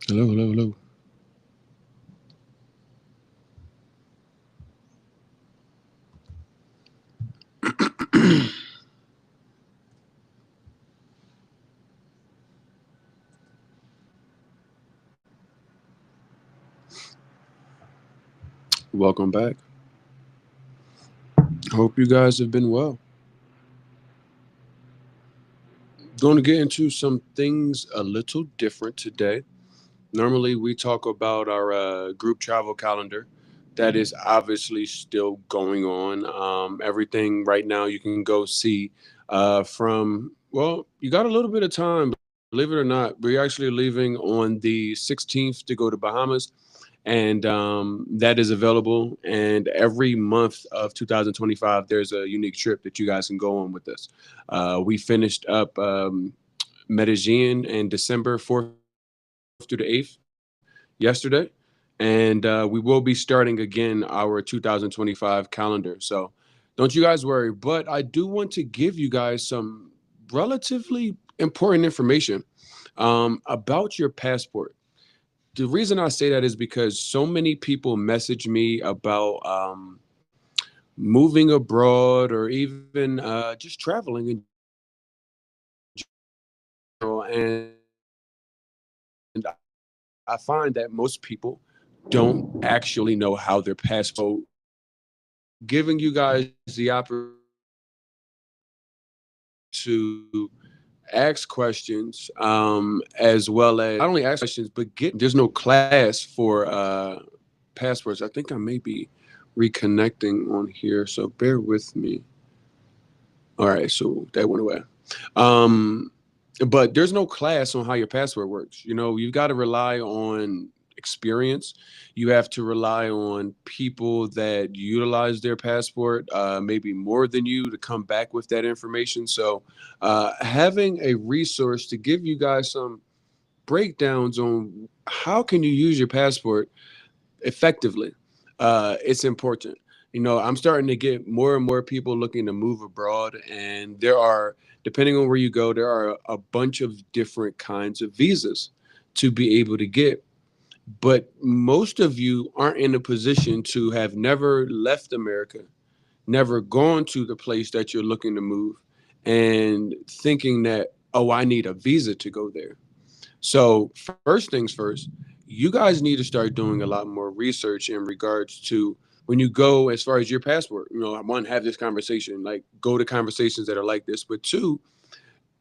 Hello, hello, hello. Welcome back. Hope you guys have been well. Going to get into some things a little different today. Normally, we talk about our group travel calendar. That is obviously still going on. Everything right now you can go see you got a little bit of time. Believe it or not, we're actually leaving on the 16th to go to Bahamas, and that is available. And every month of 2025, there's a unique trip that you guys can go on with us. We finished up Medellin in December 4th through the 8th yesterday. And we will be starting again our 2025 calendar. So don't you guys worry. But I do want to give you guys some relatively important information about your passport. The reason I say that is because so many people message me about moving abroad or even just traveling in general. And I find that most people don't actually know how their passport works. So, giving you guys the opportunity to ask questions as well as not only ask questions but get there's no class for passports. I think I may be reconnecting on here, so bear with me. All right, so that went away. Um, but there's no class on how your password works. You know, you've got to rely on experience. You have to rely on people that utilize their passport, maybe more than you, to come back with that information. So, having a resource to give you guys some breakdowns on how can you use your passport effectively, it's important. You know, I'm starting to get more and more people looking to move abroad, and there are, depending on where you go, there are a bunch of different kinds of visas to be able to get. But most of you aren't in a position to have never left America, never gone to the place that you're looking to move, and thinking that, oh, I need a visa to go there. So, first things first, you guys need to start doing a lot more research in regards to when you go as far as your passport. You know, one, have this conversation, like go to conversations that are like this, but two,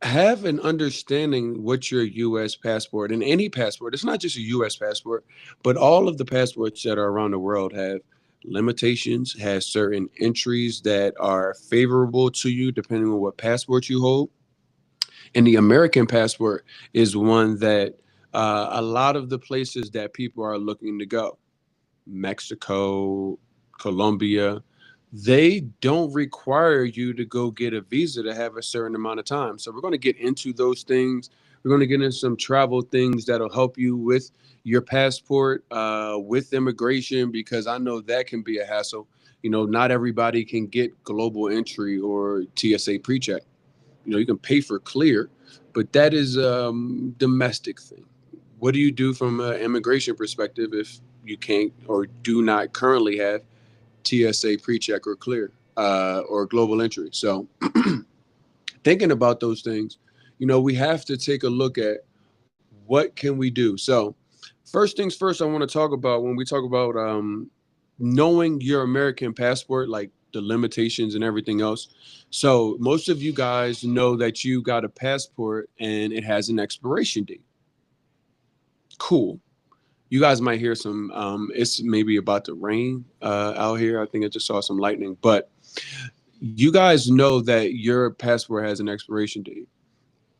have an understanding what your US passport and any passport, it's not just a US passport, but all of the passports that are around the world have limitations, has certain entries that are favorable to you depending on what passport you hold. And the American passport is one that a lot of the places that people are looking to go, Mexico, Colombia, they don't require you to go get a visa to have a certain amount of time. So we're going to get into those things. We're going to get into some travel things that'll help you with your passport, with immigration, because I know that can be a hassle. You know, not everybody can get global entry or TSA pre-check. You know, you can pay for clear, but that is domestic thing. What do you do from an immigration perspective if you can't or do not currently have TSA pre-check or clear or global entry? So thinking about those things, you know, we have to take a look at what can we do. So first things first, I want to talk about when we talk about knowing your American passport, like the limitations and everything else. So most of you guys know that you got a passport and it has an expiration date. Cool. You guys might hear some. It's maybe about to rain out here. I think I just saw some lightning, but you guys know that your passport has an expiration date.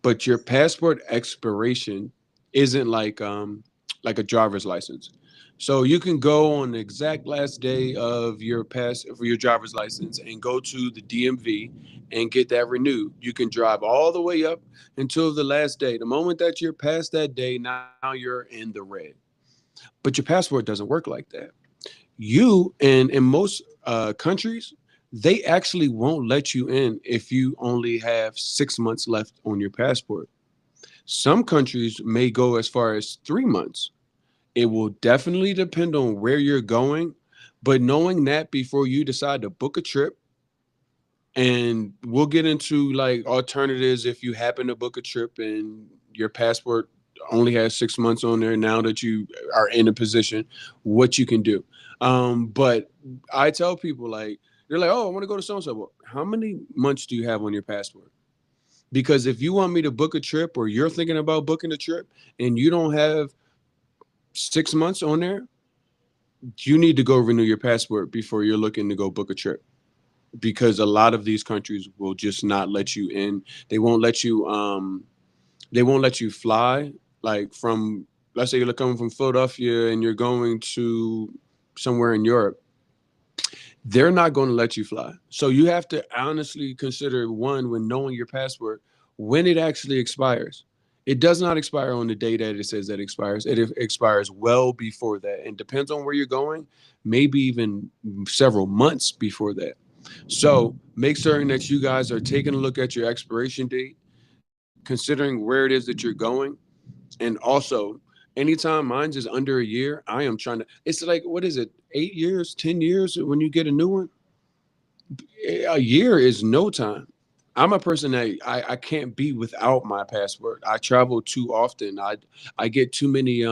But your passport expiration isn't like a driver's license. So you can go on the exact last day of your pass for your driver's license and go to the DMV and get that renewed. You can drive all the way up until the last day. The moment that you're past that day, now you're in the red. But your passport doesn't work like that. You and in most countries, they actually won't let you in if you only have 6 months left on your passport. Some countries may go as far as 3 months. It will definitely depend on where you're going, but knowing that before you decide to book a trip, and we'll get into like alternatives if you happen to book a trip and your passport only has 6 months on there now that you are in a position, what you can do. But I tell people like, they're like, oh, I want to go to so and so. Well, how many months do you have on your passport? Because if you want me to book a trip or you're thinking about booking a trip and you don't have 6 months on there, you need to go renew your passport before you're looking to go book a trip, because a lot of these countries will just not let you in. They won't let you fly like from, let's say you're coming from Philadelphia and you're going to somewhere in Europe. They're not going to let you fly. So you have to honestly consider, one, when knowing your passport, when it actually expires. It does not expire on the day that it says that it expires. It expires well before that, and depends on where you're going, maybe even several months before that. So make certain that you guys are taking a look at your expiration date, considering where it is that you're going. And also, anytime mine's is under a year, I am trying to, it's like, what is it, 8 years, 10 years when you get a new one? A year is no time. I'm a person that I can't be without my passport. I travel too often. I get too many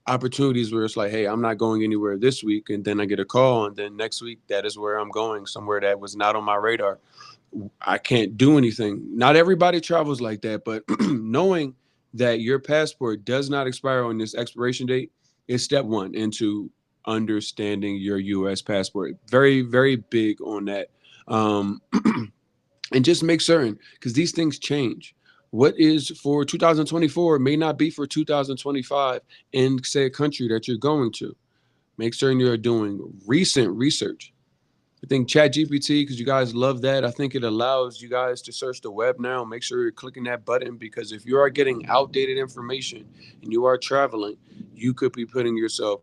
opportunities where it's like, hey, I'm not going anywhere this week, and then I get a call, and then next week that is where I'm going, somewhere that was not on my radar. I can't do anything. Not everybody travels like that, but knowing that your passport does not expire on this expiration date is step one into understanding your U.S. passport. Very, very big on that. Um, and just make certain, because these things change. What is for 2024 may not be for 2025 in, say, a country that you're going to. Make certain you're doing recent research. I think Chat GPT, because you guys love that, I think it allows you guys to search the web now. Make sure you're clicking that button, because if you are getting outdated information and you are traveling, you could be putting yourself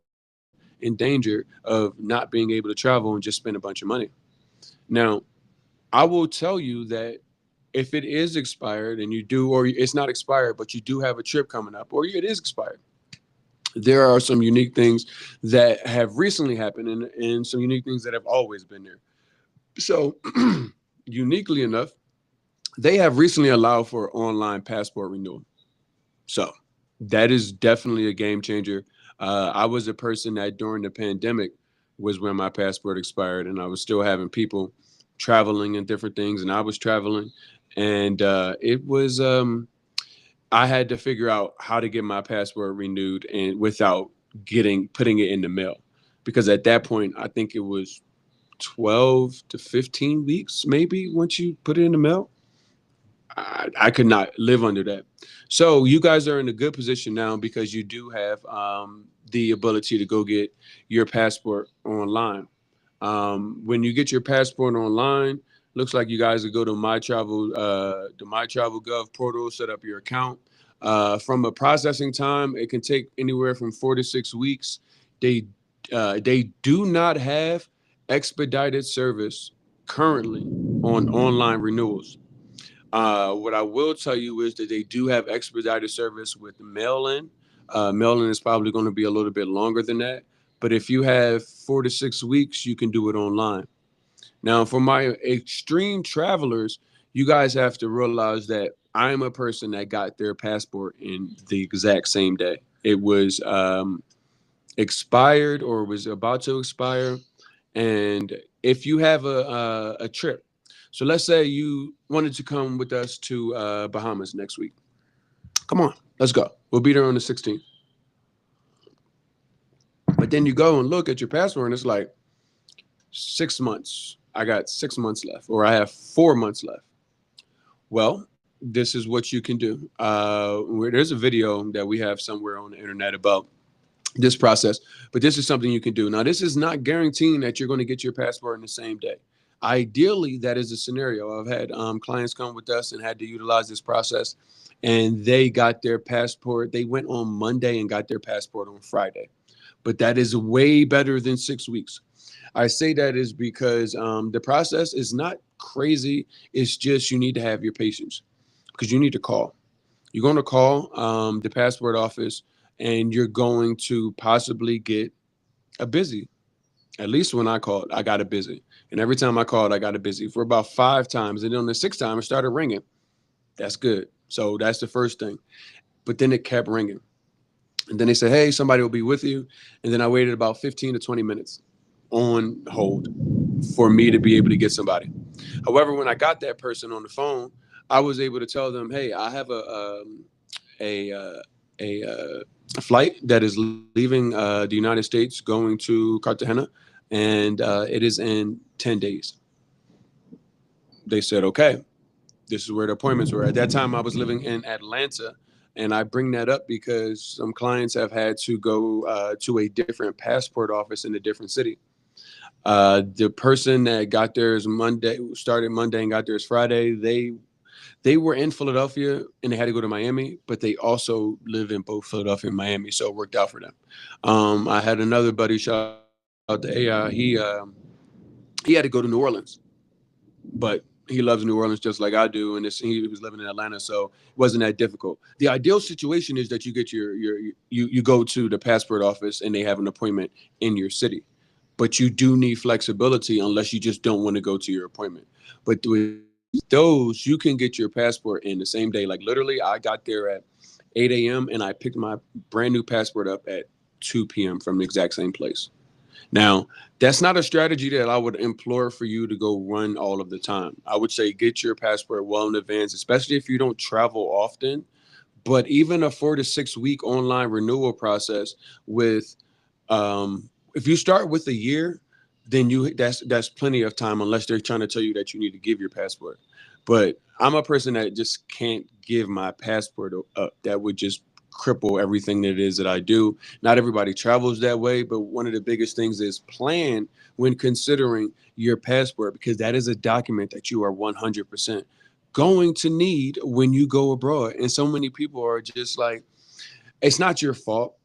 in danger of not being able to travel and just spend a bunch of money. Now, I will tell you that if it is expired and you do, or it's not expired, but you do have a trip coming up, or it is expired, there are some unique things that have recently happened, and some unique things that have always been there. So, uniquely enough, they have recently allowed for online passport renewal. So, that is definitely a game changer. I was a person that during the pandemic was when my passport expired, and I was still having people traveling and different things, and I was traveling, and it was I had to figure out how to get my passport renewed and without getting putting it in the mail, because at that point I think it was 12 to 15 weeks maybe once you put it in the mail. I could not live under that. So you guys are in a good position now, because you do have the ability to go get your passport online. When you get your passport online, looks like you guys will go to the My Travel Gov portal, set up your account. From a processing time, it can take anywhere from 4 to 6 weeks. They do not have expedited service currently on online renewals. What I will tell you is that they do have expedited service with mail-in. Mail-in is probably going to be a little bit longer than that, but if you have 4 to 6 weeks, you can do it online. Now, for my extreme travelers, you guys have to realize that I'm a person that got their passport in the exact same day. It was expired or was about to expire. And if you have a trip, so let's say you wanted to come with us to Bahamas next week. Come on, let's go. We'll be there on the 16th. But then you go and look at your passport, and it's like 6 months. I got 6 months left, or I have 4 months left. Well, this is what you can do. There's a video that we have somewhere on the internet about this process, but this is something you can do. Now, this is not guaranteeing that you're going to get your passport in the same day. Ideally, that is a scenario. I've had clients come with us and had to utilize this process, and they got their passport. They went on Monday and got their passport on Friday. But that is way better than 6 weeks. I say that is because the process is not crazy. It's just you need to have your patience, because you need to call. You're going to call the passport office, and you're going to possibly get a busy. At least when I called, I got a busy. And every time I called, I got a busy for about 5 times. And then on the sixth time, it started ringing. That's good. So that's the first thing. But then it kept ringing. And then they said, hey, somebody will be with you. And then I waited about 15 to 20 minutes on hold for me to be able to get somebody. However, when I got that person on the phone, I was able to tell them, hey, I have a, uh, a flight that is leaving the United States going to Cartagena, and it is in 10 days. They said, okay, this is where the appointments were. At that time, I was living in Atlanta. And I bring that up because some clients have had to go to a different passport office in a different city. The person that got theirs Monday, started Monday and got theirs Friday, they were in Philadelphia and they had to go to Miami, but they also live in both Philadelphia and Miami, so it worked out for them. I had another buddy, shout out to AI. He had to go to New Orleans, but he loves New Orleans just like I do, and he was living in Atlanta, so it wasn't that difficult. The ideal situation is that you get you go to the passport office and they have an appointment in your city, but you do need flexibility unless you just don't want to go to your appointment. But with those, you can get your passport in the same day. Like literally, I got there at 8 a.m. and I picked my brand new passport up at 2 p.m. from the exact same place. Now, that's not a strategy that I would implore for you to go run all of the time. I would say get your passport well in advance, especially if you don't travel often. But even a 4 to 6 week online renewal process with, if you start with a year, then that's plenty of time unless they're trying to tell you that you need to give your passport. But I'm a person that just can't give my passport up. That would just cripple everything that it is that I do. Not everybody travels that way, but one of the biggest things is plan when considering your passport because that is a document that you are 100% going to need when you go abroad. And so many people are just like, it's not your fault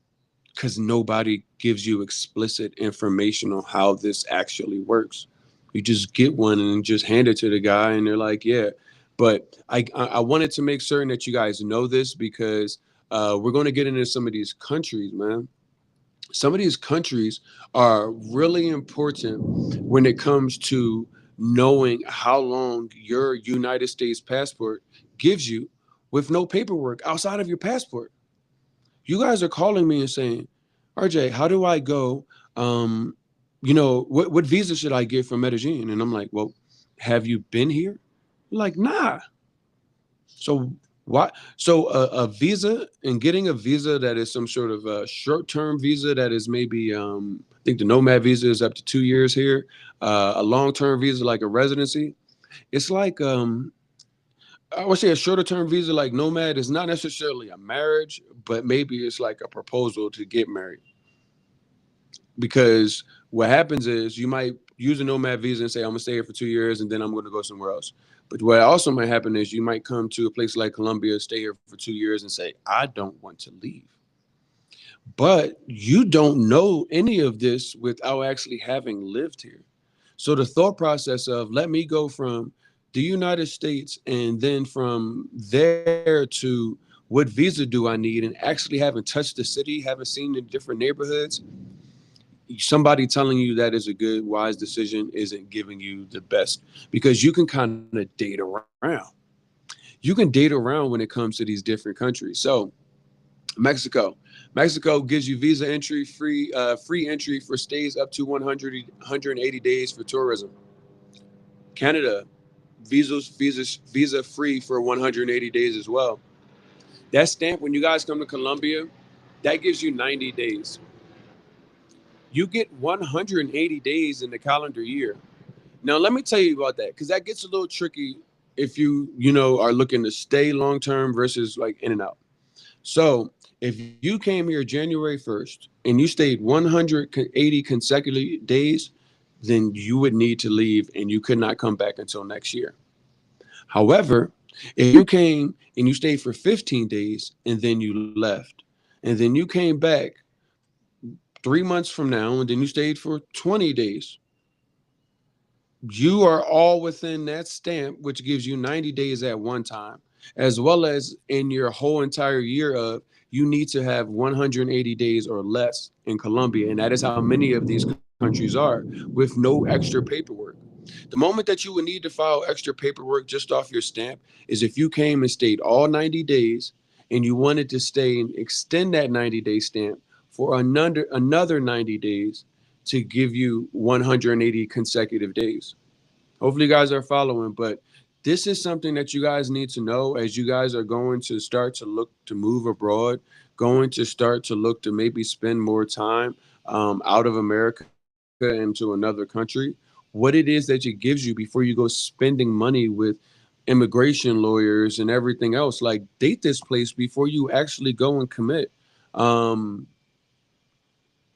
because nobody gives you explicit information on how this actually works. You just get one and just hand it to the guy, and they're like, "Yeah." But I wanted to make certain that you guys know this because we're going to get into some of these countries, man. Some of these countries are really important when it comes to knowing how long your United States passport gives you with no paperwork outside of your passport. You guys are calling me and saying, RJ, how do I go? Um, what visa should I get from Medellin? And I'm like, well, have you been here? Like, nah. So why? So a visa and getting a visa that is some sort of a short-term visa that is maybe, I think the nomad visa is up to 2 years here. A long-term visa like a residency. It's like I would say a shorter term visa like nomad is not necessarily a marriage, but maybe it's like a proposal to get married. Because what happens is you might use a nomad visa and say, I'm gonna stay here for 2 years and then I'm gonna go somewhere else. But what also might happen is you might come to a place like Colombia, stay here for 2 years and say, I don't want to leave. But you don't know any of this without actually having lived here. So the thought process of let me go from the United States and then from there to what visa do I need and actually haven't touched the city, haven't seen the different neighborhoods, somebody telling you that is a good, wise decision isn't giving you the best because you can kind of date around. You can date around when it comes to these different countries. So Mexico. Mexico gives you visa entry, free entry for stays up to 180 days for tourism. Canada, visa free for 180 days as well. That stamp when you guys come to Colombia, that gives you 90 days. You get 180 days in the calendar year. Now let me tell you about that because that gets a little tricky if you are looking to stay long term versus like in and out. So if you came here January 1st and you stayed 180 consecutive days, then you would need to leave and you could not come back until next year. However, if you came and you stayed for 15 days and then you left, and then you came back 3 months from now and then you stayed for 20 days, You are all within that stamp, which gives you 90 days at one time, as well as in your whole entire year of you need to have 180 days or less in Colombia. And that is how many of these countries are with no extra paperwork. The moment that you would need to file extra paperwork just off your stamp is if you came and stayed all 90 days and you wanted to stay and extend that 90-day stamp for another 90 days to give you 180 consecutive days. Hopefully, you guys are following, but this is something that you guys need to know as you guys are going to start to look to move abroad, going to start to look to maybe spend more time out of America into another country. What it is that it gives you before you go spending money with immigration lawyers and everything else. Like, date this place before you actually go and commit. Um,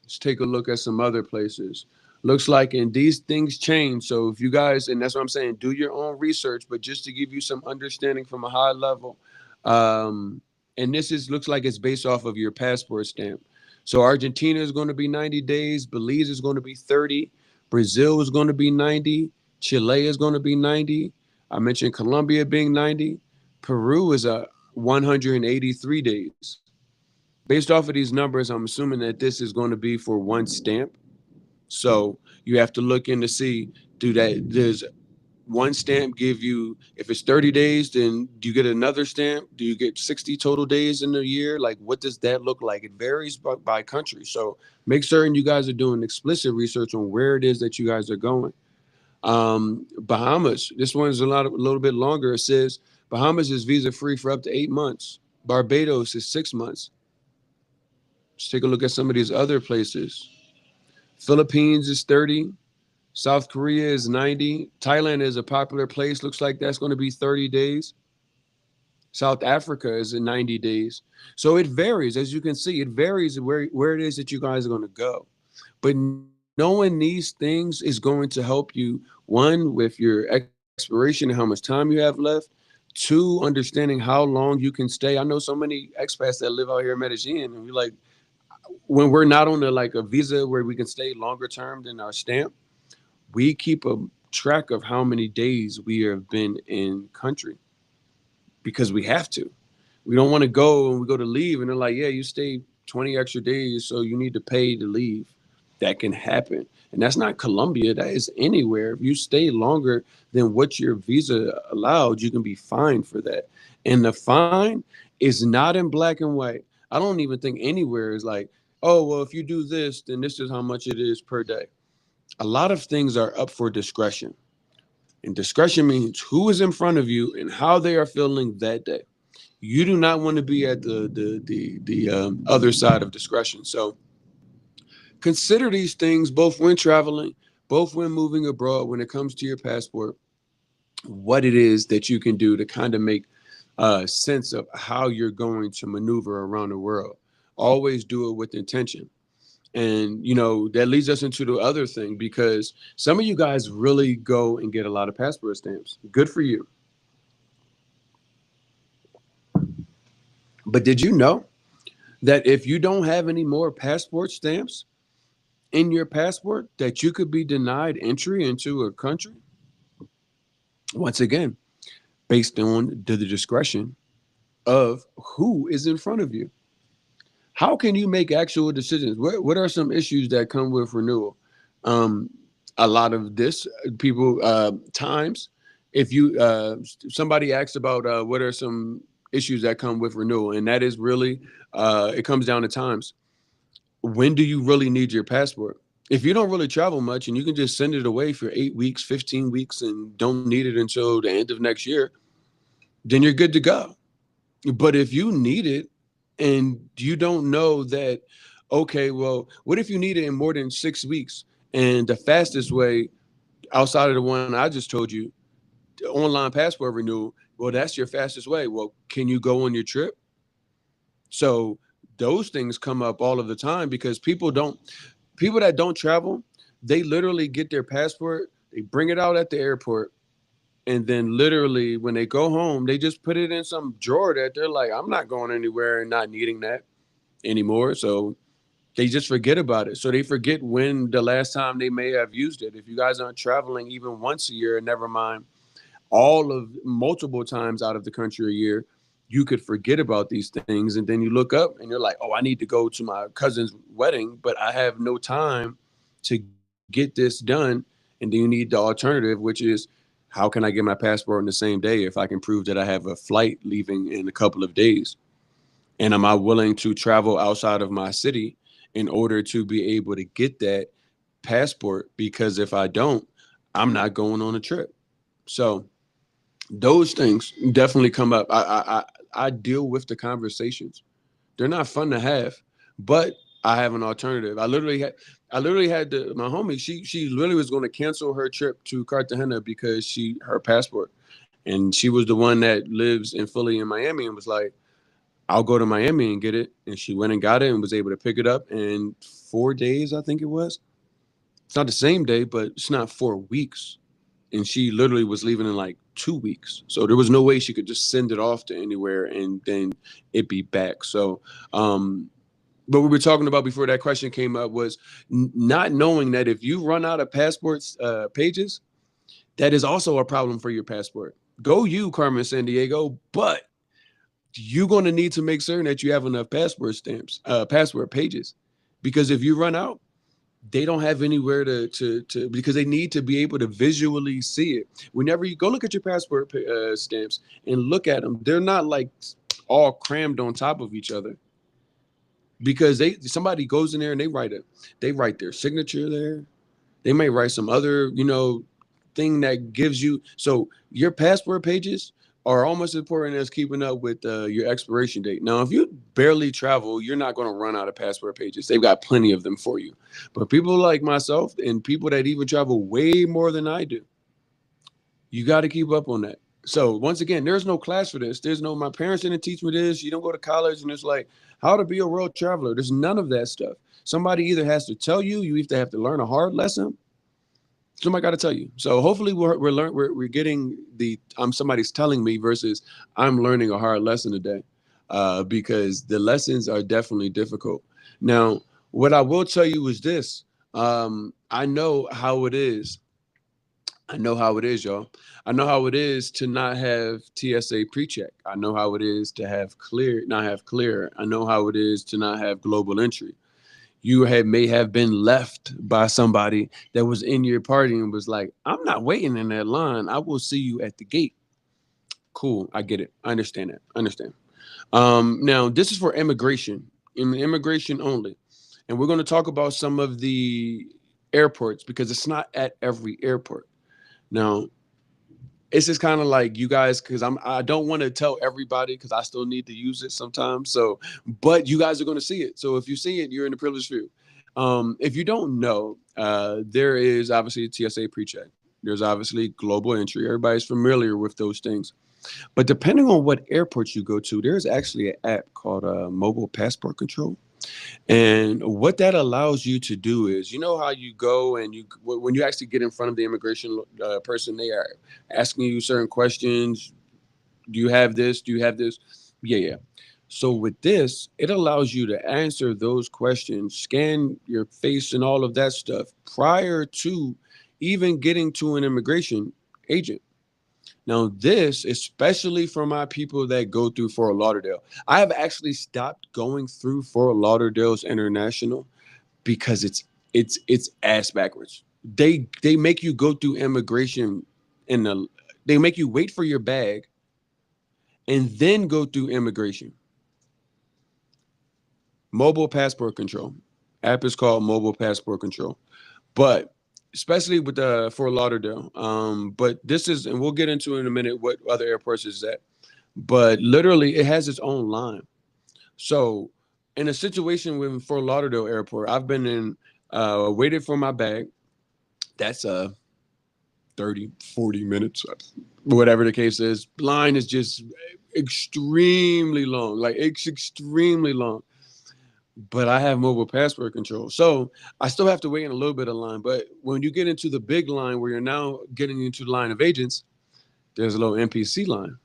Let's take a look at some other places. Looks like, and these things change. So if you guys, and that's what I'm saying, do your own research. But just to give you some understanding from a high level, um, and this is looks like it's based off of your passport stamp. So Argentina is going to be 90 days. Belize is going to be 30. Brazil is going to be 90. Chile is going to be 90. I mentioned Colombia being 90. Peru is a 183 days. Based off of these numbers, I'm assuming that this is going to be for one stamp. So you have to look in to see, does one stamp give you, if it's 30 days, then do you get another stamp? Do you get 60 total days in a year? Like, what does that look like? It varies by country. So make certain you guys are doing explicit research on where it is that you guys are going. Bahamas, this one's a little bit longer. It says Bahamas is visa free for up to 8 months. Barbados is 6 months. Let's take a look at some of these other places. Philippines is 30. South Korea is 90. Thailand is a popular place. Looks like that's going to be 30 days. South Africa is in 90 days. So it varies. As you can see, it varies where it is that you guys are going to go. But knowing these things is going to help you, one, with your expiration and how much time you have left. Two, understanding how long you can stay. I know so many expats that live out here in Medellin, and we're like, when we're not on a visa where we can stay longer term than our stamp, we keep a track of how many days we have been in country because we have to. We don't want to go and we go to leave and they're like, yeah, you stay 20 extra days, so you need to pay to leave. That can happen. And that's not Colombia, that is anywhere. If you stay longer than what your visa allowed, you can be fined for that. And the fine is not in black and white. I don't even think anywhere is like, oh, well, if you do this, then this is how much it is per day. A lot of things are up for discretion. And discretion means who is in front of you and how they are feeling that day. You do not want to be at the other side of discretion. So consider these things both when traveling, both when moving abroad. When it comes to your passport, what it is that you can do to kind of make sense of how you're going to maneuver around the world. Always do it with intention. And that leads us into the other thing, because some of you guys really go and get a lot of passport stamps. Good for you. But did you know that if you don't have any more passport stamps in your passport, that you could be denied entry into a country? Once again, based on the discretion of who is in front of you. How can you make actual decisions? What are some issues that come with renewal? Um, a lot of this people times, if you somebody asks about what are some issues that come with renewal, and that is really it comes down to times. When do you really need your passport? If you don't really travel much and you can just send it away for 8 weeks, 15 weeks, and don't need it until the end of next year, then you're good to go. But if you need it and you don't know that, okay, well, what if you need it in more than 6 weeks? And the fastest way, outside of the one I just told you, the online passport renewal, well, that's your fastest way. Well, can you go on your trip? So those things come up all of the time because people that don't travel, they literally get their passport, they bring it out at the airport, and then literally when they go home, they just put it in some drawer that they're like, I'm not going anywhere and not needing that anymore. So They just forget about it. So they forget when the last time they may have used it. If you guys aren't traveling even once a year, never mind all of multiple times out of the country a year, you could forget about these things. And then you look up and you're like, oh, I need to go to my cousin's wedding, but I have no time to get this done. And then you need the alternative, which is, how can I get my passport in the same day if I can prove that I have a flight leaving in a couple of days? And am I willing to travel outside of my city in order to be able to get that passport? Because if I don't, I'm not going on a trip. So those things definitely come up. I deal with the conversations. They're not fun to have, but I have an alternative. I literally had my homie. She literally was going to cancel her trip to Cartagena because her passport, and she was the one that lives in Philly and Miami, and was like, I'll go to Miami and get it. And she went and got it and was able to pick it up in 4 days, I think it was. It's not the same day, but it's not 4 weeks. And she literally was leaving in like 2 weeks. So there was no way she could just send it off to anywhere and then it be back. So, what we were talking about before that question came up was not knowing that if you run out of passports pages, that is also a problem for your passport. Go you, Carmen San Diego, but you're going to need to make certain that you have enough passport stamps, passport pages, because if you run out, they don't have anywhere to because they need to be able to visually see it. Whenever you go look at your passport stamps and look at them, they're not like all crammed on top of each other, because somebody goes in there and they write their signature there. They may write some other, thing that gives you. So your passport pages are almost as important as keeping up with your expiration date. Now, if you barely travel, you're not going to run out of passport pages. They've got plenty of them for you. But people like myself and people that even travel way more than I do, you got to keep up on that. So once again, there's no class for this. There's no, my parents didn't teach me this. You don't go to college and it's like how to be a world traveler. There's none of that stuff. Somebody either has to tell you, you either have to learn a hard lesson. Somebody got to tell you. So hopefully we're getting the somebody's telling me versus I'm learning a hard lesson today, because the lessons are definitely difficult. Now, what I will tell you is this: I know how it is. I know how it is, y'all. I know how it is to not have TSA pre-check. I know how it is to not have clear. I know how it is to not have global entry. May have been left by somebody that was in your party and was like, I'm not waiting in that line. I will see you at the gate. Cool. I get it. I understand that. I understand. Now, this is for immigration, immigration only. And we're going to talk about some of the airports because it's not at every airport. Now, it's just kind of like you guys, because I don't want to tell everybody because I still need to use it sometimes. So, but you guys are going to see it. So if you see it, you're in the privileged few. If you don't know, there is obviously TSA pre-check. There's obviously global entry. Everybody's familiar with those things. But depending on what airports you go to, there's actually an app called Mobile Passport Control. And what that allows you to do is, you know how you go and when you actually get in front of the immigration person, they are asking you certain questions. Do you have this? Do you have this? Yeah, yeah. So with this, it allows you to answer those questions, scan your face and all of that stuff prior to even getting to an immigration agent. Now, this, especially for my people that go through Fort Lauderdale, I have actually stopped going through Fort Lauderdale's international because it's ass backwards. They make you go through immigration in the they make you wait for your bag and then go through immigration. Mobile passport control. App is called Mobile Passport Control. But especially with Fort Lauderdale. But this is, and we'll get into in a minute what other airports is that. But literally, it has its own line. So, in a situation with Fort Lauderdale Airport, I've been in, waited for my bag. That's 30, 40 minutes, whatever the case is. Line is just extremely long. Like, it's extremely long. But I have mobile passport control. So I still have to wait in a little bit of line. But when you get into the big line where you're now getting into the line of agents, there's a little NPC line.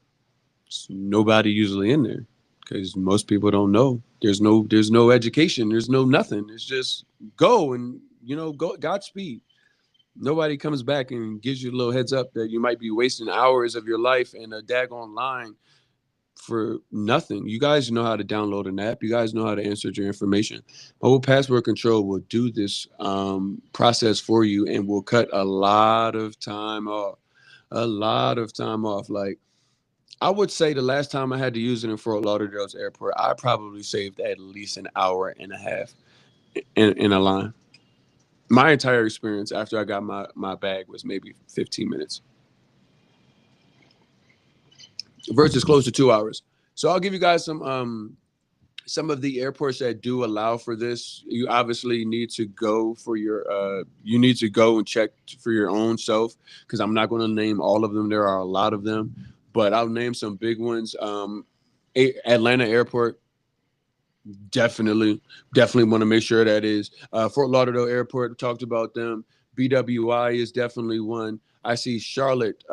There's nobody usually in there because most people don't know. There's no education. There's no nothing. It's just go and go Godspeed. Nobody comes back and gives you a little heads up that you might be wasting hours of your life in a daggone line for nothing. You guys know how to download an app. You guys know how to insert your information. Mobile password control will do this process for you and will cut a lot of time off. A lot of time off. Like, I would say the last time I had to use it in Fort Lauderdale's airport, I probably saved at least an hour and a half in a line. My entire experience after I got my bag was maybe 15 minutes versus close to 2 hours. So I'll give you guys some of the airports that do allow for this. You obviously need to go for your you need to go and check for your own self, because I'm not going to name all of them. There are a lot of them, but I'll name some big ones. Atlanta Airport, definitely want to make sure that is. Fort Lauderdale Airport, talked about them. BWI is definitely one. I see Charlotte's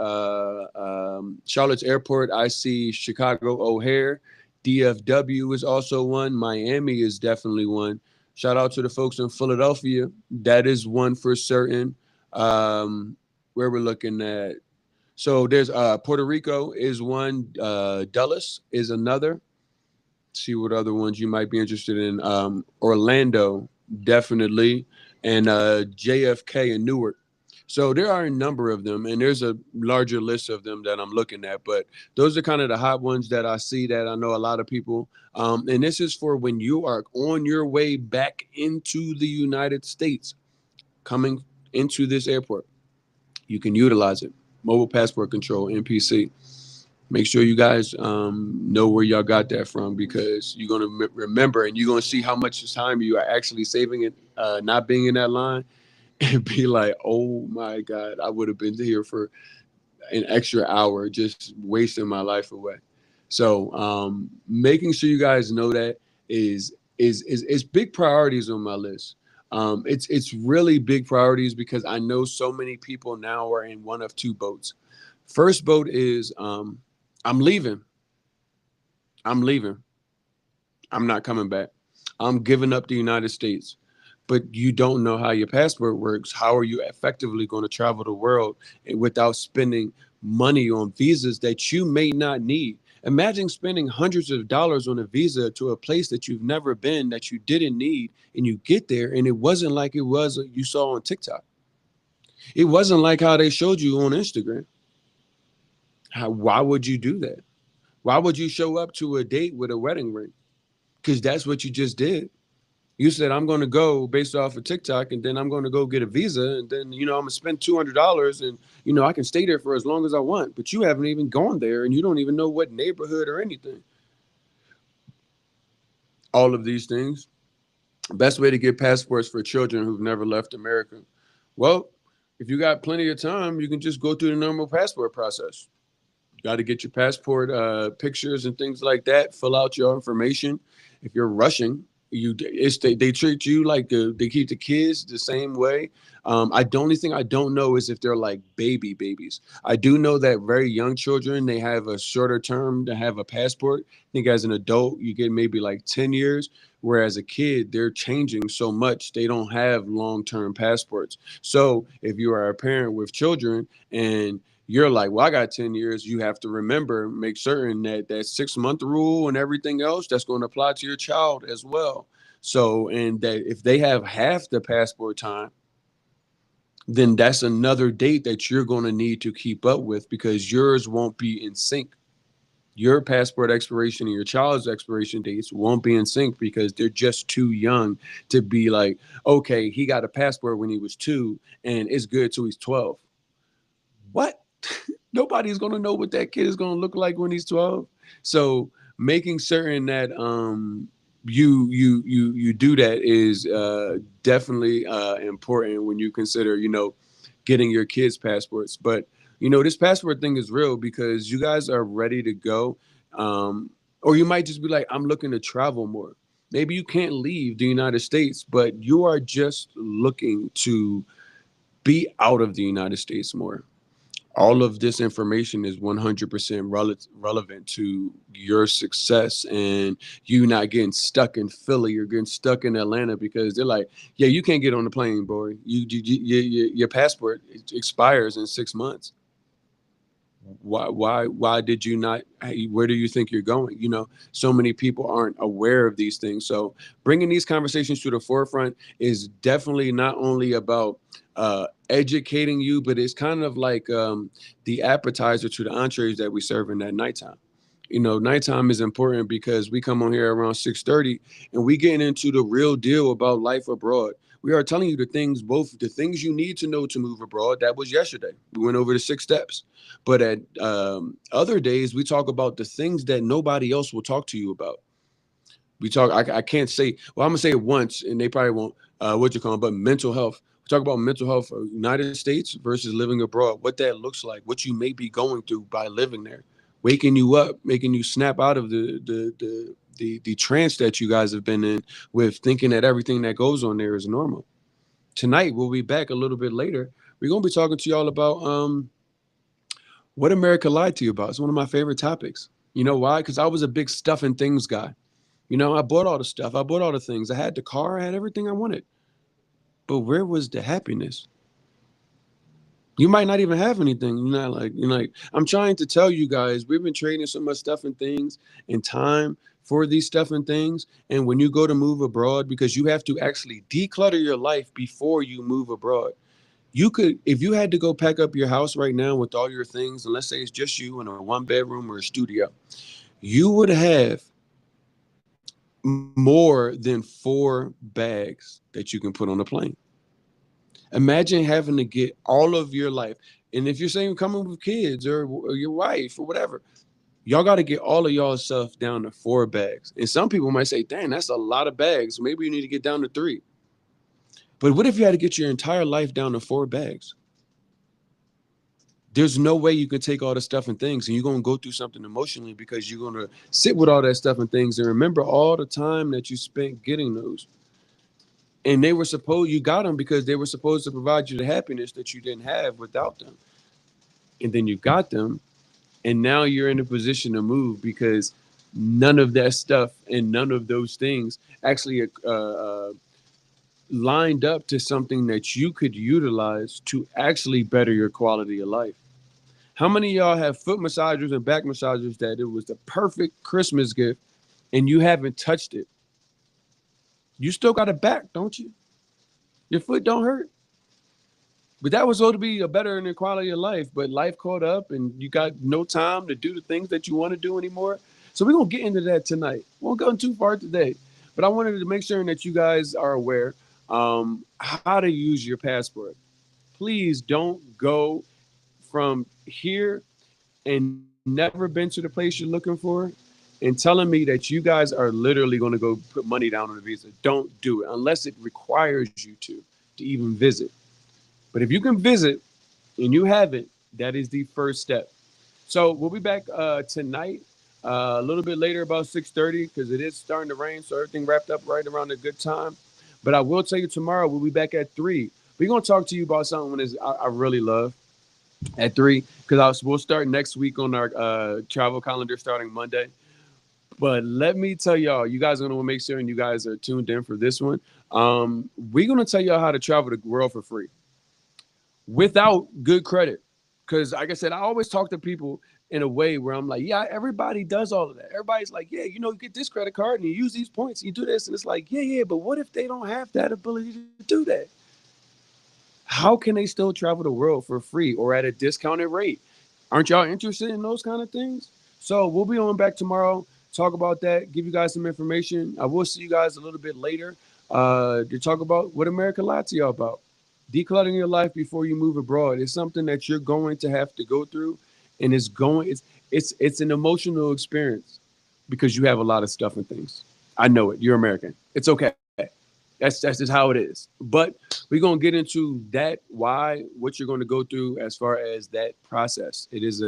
Airport. I see Chicago O'Hare. DFW is also one. Miami is definitely one. Shout out to the folks in Philadelphia. That is one for certain. Where we're looking at. So there's Puerto Rico is one. Dulles is another. See what other ones you might be interested in. Orlando, definitely, and JFK and Newark. So there are a number of them, and there's a larger list of them that I'm looking at. But those are kind of the hot ones that I see that I know a lot of people. And this is for when you are on your way back into the United States, coming into this airport. You can utilize it. Mobile passport control, NPC. Make sure you guys know where y'all got that from, because you're going to remember, and you're going to see how much time you are actually saving it, not being in that line, and be like, oh my God, I would have been here for an extra hour just wasting my life away. So making sure you guys know that is big priorities on my list. It's really big priorities, because I know so many people now are in one of two boats. First boat is I'm leaving. I'm leaving. I'm not coming back. I'm giving up the United States. But you don't know how your passport works. How are you effectively going to travel the world without spending money on visas that you may not need? Imagine spending hundreds of dollars on a visa to a place that you've never been, that you didn't need, and you get there and it wasn't like it was you saw on TikTok. It wasn't like how they showed you on Instagram. Why would you do that? Why would you show up to a date with a wedding ring? Because that's what you just did. You said, I'm going to go based off of TikTok, and then I'm going to go get a visa, and then, I'm going to spend $200, and, I can stay there for as long as I want. But you haven't even gone there, and you don't even know what neighborhood or anything. All of these things. Best way to get passports for children who've never left America. Well, if you got plenty of time, you can just go through the normal passport process. Got to get your passport pictures and things like that. Fill out your information. If you're rushing, they treat you like they keep the kids the same way. The only thing I don't know is if they're like babies. I do know that very young children, they have a shorter term to have a passport. I think as an adult you get maybe like 10 years, whereas a kid, they're changing so much, they don't have long-term passports. So if you are a parent with children and you're like, well, I got 10 years. You have to remember, make certain that that 6 month rule and everything else, that's going to apply to your child as well. So, and that if they have half the passport time, then that's another date that you're going to need to keep up with, because yours won't be in sync. Your passport expiration and your child's expiration dates won't be in sync, because they're just too young to be like, okay, he got a passport when he was 2 and it's good till he's 12. What? Nobody's going to know what that kid is going to look like when he's 12. So making certain that you do that is definitely important when you consider, getting your kids passports. But this passport thing is real, because you guys are ready to go, or you might just be like, I'm looking to travel more. Maybe you can't leave the United States, but you are just looking to be out of the United States more. all of this information is 100% relevant to your success and you not getting stuck in Philly or getting stuck in Atlanta because they're like, yeah, you can't get on the plane, boy. Your passport expires in 6 months. Why did you not, where do you think you're going? So many people aren't aware of these things. So bringing these conversations to the forefront is definitely not only about educating you, but it's kind of like the appetizer to the entrees that we serve in that nighttime. Nighttime is important because we come on here around 6:30 and we getting into the real deal about life abroad. We are telling you both the things you need to know to move abroad. That was yesterday. We went over the 6 steps. But at other days, we talk about the things that nobody else will talk to you about. We talk. I can't say. Well, I'm gonna say it once, and they probably won't. What you call it? But mental health. We talk about mental health, United States versus living abroad. What that looks like. What you may be going through by living there, waking you up, making you snap out of the trance that you guys have been in with thinking that everything that goes on there is normal. Tonight, we'll be back a little bit later. We're gonna be talking to y'all about what America lied to you about. It's one of my favorite topics. You know why? Because I was a big stuff and things guy. I bought all the stuff. I bought all the things. I had the car. I had everything I wanted. But where was the happiness? You might not even have anything. You're like, I'm trying to tell you guys, we've been trading so much stuff and things and time for these stuff and things. And when you go to move abroad, because you have to actually declutter your life before you move abroad. You could, if you had to go pack up your house right now with all your things, and let's say it's just you in a 1 bedroom or a studio, you would have more than 4 bags that you can put on a plane. Imagine having to get all of your life. And if you're saying coming with kids or your wife or whatever, y'all got to get all of y'all stuff down to 4 bags. And some people might say, dang, that's a lot of bags. Maybe you need to get down to 3. But what if you had to get your entire life down to 4 bags? There's no way you can take all the stuff and things and you're going to go through something emotionally because you're going to sit with all that stuff and things and remember all the time that you spent getting those. And you got them because they were supposed to provide you the happiness that you didn't have without them. And then you got them and now you're in a position to move because none of that stuff and none of those things actually lined up to something that you could utilize to actually better your quality of life. How many of y'all have foot massagers and back massagers that it was the perfect Christmas gift and you haven't touched it? You still got a back, don't you? Your foot don't hurt. But that was supposed to be a better in the quality of life. But life caught up and you got no time to do the things that you want to do anymore. So we're going to get into that tonight. We won't go too far today. But I wanted to make sure that you guys are aware how to use your passport. Please don't go from here and never been to the place you're looking for and telling me that you guys are literally going to go put money down on the visa. Don't do it unless it requires you to even visit. But if you can visit and you haven't, that is the first step. So we'll be back tonight, a little bit later, about 6:30, because it is starting to rain. So everything wrapped up right around a good time. But I will tell you tomorrow we'll be back at 3. We're gonna talk to you about something I really love at 3 because we'll start next week on our travel calendar starting Monday. But let me tell y'all, you guys are gonna make sure and you guys are tuned in for this one. We're gonna tell y'all how to travel the world for free without good credit. Because, like I said, I always talk to people in a way where I'm like, yeah, everybody does all of that. Everybody's like, yeah, you get this credit card and you use these points and you do this. And it's like, yeah, but what if they don't have that ability to do that? How can they still travel the world for free or at a discounted rate? Aren't y'all interested in those kind of things? So we'll be on back tomorrow, talk about that, give you guys some information. I will see you guys a little bit later to talk about what America lied to y'all about. Decluttering your life before you move abroad is something that you're going to have to go through, and it's an emotional experience because you have a lot of stuff and things. I know it. You're American. It's okay. That's just how it is. But we're gonna get into that why what you're going to go through as far as that process. It is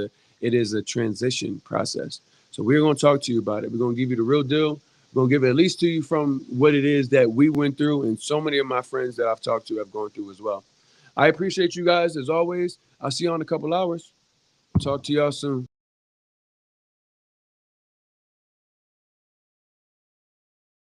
a transition process. So we're going to talk to you about it. We're going to give you the real deal. We're going to give it at least to you from what it is that we went through, and so many of my friends that I've talked to have gone through as well. I appreciate you guys as always. I'll see you in a couple hours. Talk to y'all soon.